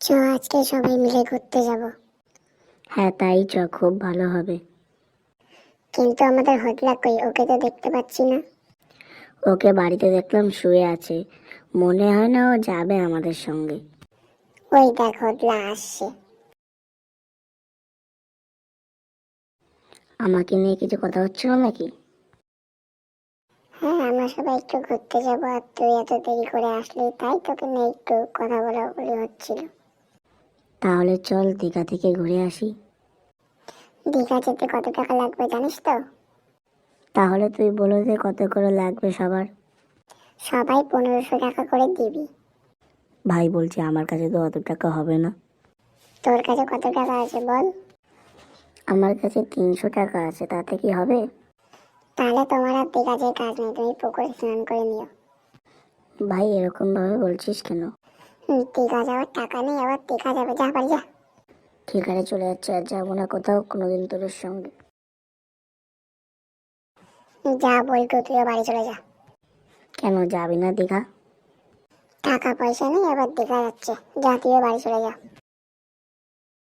চ আজকে সবাই মিলে ঘুরতে যাব। হ্যাঁ তাই চ, খুব ভালো হবে। কিন্তু আমাদের হদলা কই, ওকে তো দেখতে পাচ্ছি না। ওকে বাড়িতে দেখলাম শুয়ে আছে, মনে হয় না ও যাবে আমাদের সঙ্গে। ওই দেখ হদলা আসছে। আমাকে নিয়ে কিছু কথা হচ্ছিল নাকি? হ্যাঁ, আমরা সবাই একটু ঘুরতে যাব, আর তুই এত দেরি করে আসলি, তাই তোকে নিয়ে একটু কথা বলা বলি হচ্ছিল। তাহলে চল দীঘা থেকে ঘুরে আসি। দীঘা যেতে কত টাকা লাগবে জানিস তো? তাহলে তুই বলে দে কত করে লাগবে সবার। সবাই 1500 টাকা করে দিবি। ভাই বলছি আমার কাছে তো অত টাকা হবে না। তোর কাছে কত টাকা আছে বল? আমার কাছে 300 টাকা আছে, তাতে কি হবে? তাহলে তোমার আর দীঘা যেয়ে কাজ নেই, তুমি পুকুরে স্নান করে নিও। ভাই এরকম ভাবে বলছিস কেন? দীঘা যাওয়ার টাকা নেই, আবার দীঘা যাবে, যা বাড়ি যা। ঠিক আছে চলে যাচ্ছে, আর যাবো না কোথাও কোনোদিন তোর সঙ্গে। যা বলতো, তুইও বাড়ি চলে যা। কেন যাবি না দীঘা? টাকা পয়সা নেই, আবার দীঘা যাচ্ছে, যা তুইও বাড়ি চলে যা।